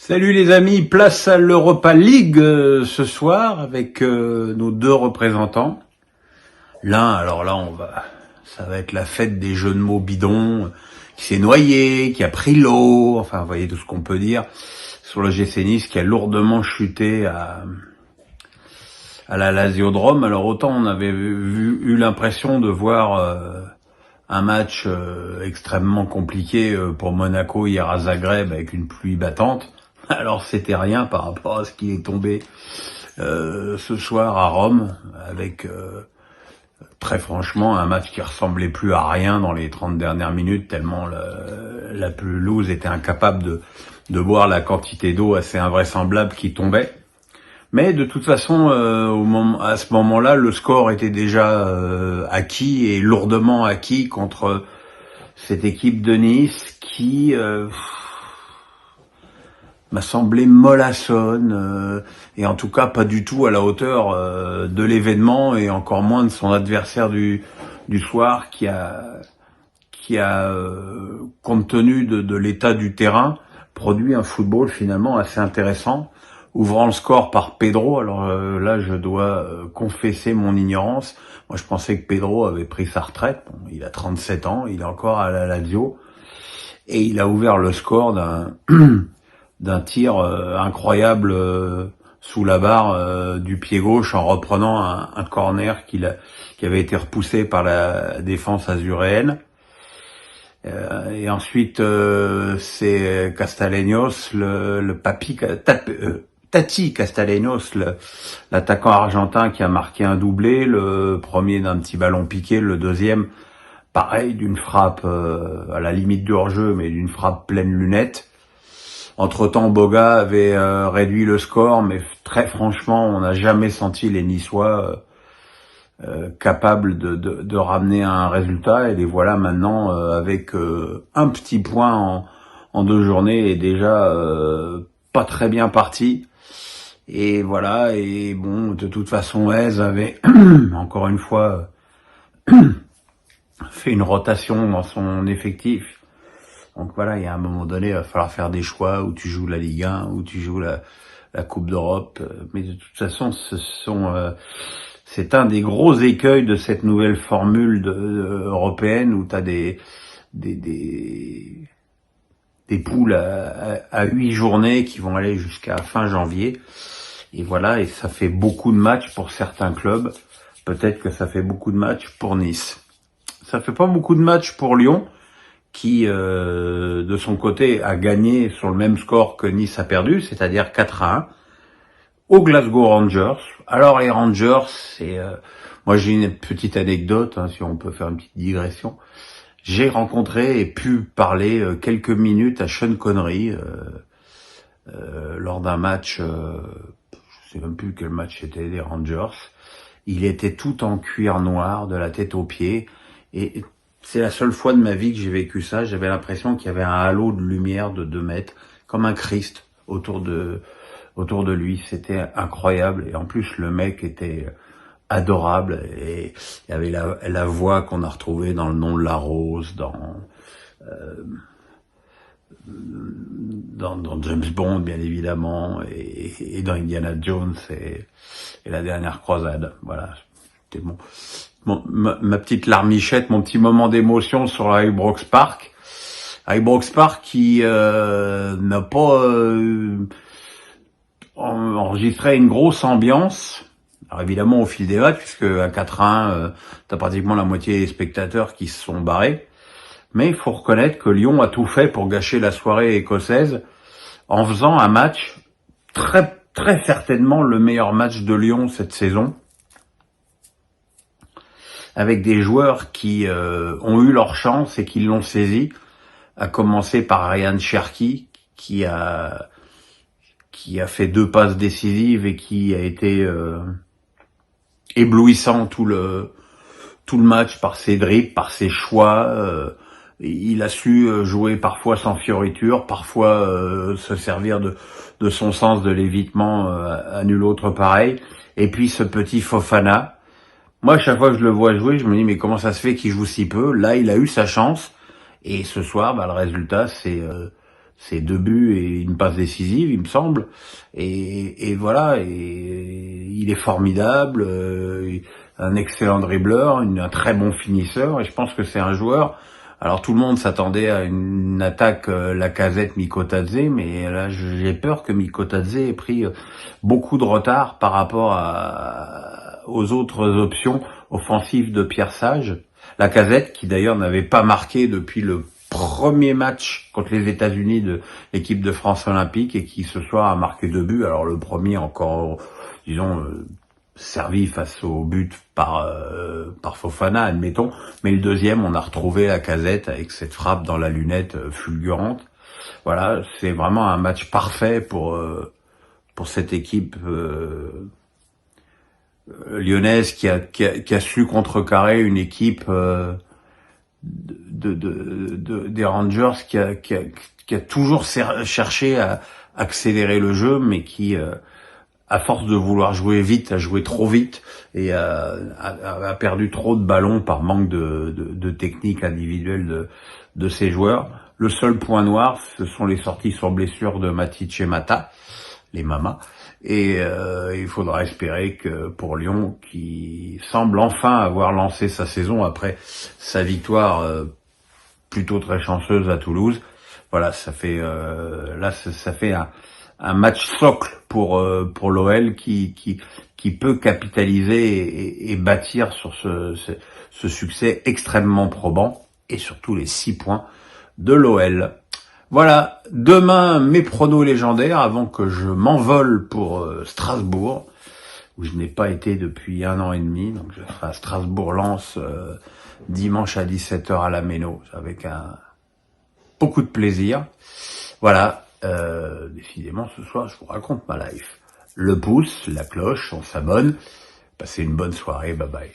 Salut les amis, place à l'Europa League ce soir avec nos deux représentants. Alors là, ça va être la fête des jeux de mots bidons, qui s'est noyé, qui a pris l'eau, enfin vous voyez tout ce qu'on peut dire sur le GC Nice qui a lourdement chuté à la Lasiodrome. Alors autant on avait eu l'impression de voir un match extrêmement compliqué pour Monaco hier à Zagreb avec une pluie battante. Alors c'était rien par rapport à ce qui est tombé ce soir à Rome, avec très franchement un match qui ressemblait plus à rien dans les 30 dernières minutes, tellement la pelouse était incapable de boire la quantité d'eau assez invraisemblable qui tombait. Mais de toute façon, à ce moment-là, le score était déjà acquis et lourdement acquis contre cette équipe de Nice qui m'a semblé mollassonne et en tout cas pas du tout à la hauteur de l'événement et encore moins de son adversaire du soir qui a compte tenu de l'état du terrain produit un football finalement assez intéressant, ouvrant le score par Pedro. Alors là je dois confesser mon ignorance. Moi je pensais que Pedro avait pris sa retraite. Bon, il a 37 ans, il est encore à la Lazio et il a ouvert le score d'un tir incroyable sous la barre du pied gauche en reprenant un corner qui avait été repoussé par la défense azuréenne. Et ensuite c'est Castellanos, Tati Castellanos, l'attaquant argentin qui a marqué un doublé, le premier d'un petit ballon piqué, le deuxième pareil d'une frappe à la limite du hors-jeu mais d'une frappe pleine lunette. Entre-temps, Boga avait réduit le score, mais très franchement, on n'a jamais senti les Niçois capables de ramener un résultat. Et les voilà maintenant avec un petit point en 2 journées et déjà pas très bien parti. Et voilà, et bon, de toute façon, Hez avait encore une fois fait une rotation dans son effectif. Donc voilà, il y a un moment donné, il va falloir faire des choix où tu joues la Ligue 1, où tu joues la Coupe d'Europe. Mais de toute façon, c'est un des gros écueils de cette nouvelle formule européenne où tu as des poules à 8 journées qui vont aller jusqu'à fin janvier. Et voilà, et ça fait beaucoup de matchs pour certains clubs. Peut-être que ça fait beaucoup de matchs pour Nice. Ça fait pas beaucoup de matchs pour Lyon, qui, de son côté, a gagné sur le même score que Nice a perdu, c'est-à-dire 4-1, au Glasgow Rangers. Alors les Rangers, moi j'ai une petite anecdote, si on peut faire une petite digression. J'ai rencontré et pu parler quelques minutes à Sean Connery lors d'un match, je sais même plus quel match c'était, des Rangers. Il était tout en cuir noir, de la tête aux pieds, et c'est la seule fois de ma vie que j'ai vécu ça. J'avais l'impression qu'il y avait un halo de lumière de 2 mètres, comme un Christ autour de lui. C'était incroyable. Et en plus, le mec était adorable. Et il y avait la voix qu'on a retrouvée dans Le Nom de la Rose, dans James Bond, bien évidemment, et dans Indiana Jones et la dernière croisade. Voilà. C'était ma petite larmichette, mon petit moment d'émotion sur la Ibrox Park. Ibrox Park qui n'a pas enregistré une grosse ambiance. Alors évidemment au fil des matchs, puisque à 4-1, t'as pratiquement la moitié des spectateurs qui se sont barrés. Mais il faut reconnaître que Lyon a tout fait pour gâcher la soirée écossaise en faisant un match très très certainement le meilleur match de Lyon cette saison, avec des joueurs qui ont eu leur chance et qui l'ont saisi, à commencer par Ryan Cherki, qui a fait 2 passes décisives et qui a été éblouissant tout le match par ses dribbles, par ses choix. Il a su jouer parfois sans fioriture, parfois se servir de son sens de l'évitement à nul autre pareil. Et puis ce petit Fofana. Moi, à chaque fois que je le vois jouer, je me dis mais comment ça se fait qu'il joue si peu? Là, il a eu sa chance. Et ce soir, le résultat, c'est c'est 2 buts et une passe décisive, il me semble. Et voilà, et il est formidable, un excellent dribbleur, un très bon finisseur, et je pense que c'est un joueur. Alors tout le monde s'attendait à une attaque Lacazette-Mikotadze, mais là j'ai peur que Mikotadze ait pris beaucoup de retard par rapport aux autres options offensives de Pierre Sage. Lacazette, qui d'ailleurs n'avait pas marqué depuis le premier match contre les États-Unis de l'équipe de France olympique, et qui ce soir a marqué 2 buts. Alors le premier encore, disons, servi face au but par Fofana, admettons, mais le deuxième, on a retrouvé Lacazette avec cette frappe dans la lunette fulgurante. Voilà, c'est vraiment un match parfait pour cette équipe lyonnaise qui a su contrecarrer une équipe des Rangers qui a toujours cherché à accélérer le jeu, mais qui à force de vouloir jouer vite, a joué trop vite et a perdu trop de ballons par manque de technique individuelle de ses joueurs. Le seul point noir, ce sont les sorties sur blessure de Matic et Mata, les mamas. Et il faudra espérer que pour Lyon, qui semble enfin avoir lancé sa saison après sa victoire plutôt très chanceuse à Toulouse, voilà, ça fait ça fait un match socle pour l'OL qui peut capitaliser et bâtir sur ce succès extrêmement probant, et surtout les 6 points de l'OL. Voilà, demain mes pronos légendaires avant que je m'envole pour Strasbourg, où je n'ai pas été depuis 1 an et demi. Donc je serai à Strasbourg-Lens dimanche à 17h à la Méno, avec beaucoup de plaisir. Voilà, décidément ce soir je vous raconte ma life. Le pouce, la cloche, on s'abonne. Passez une bonne soirée, bye bye.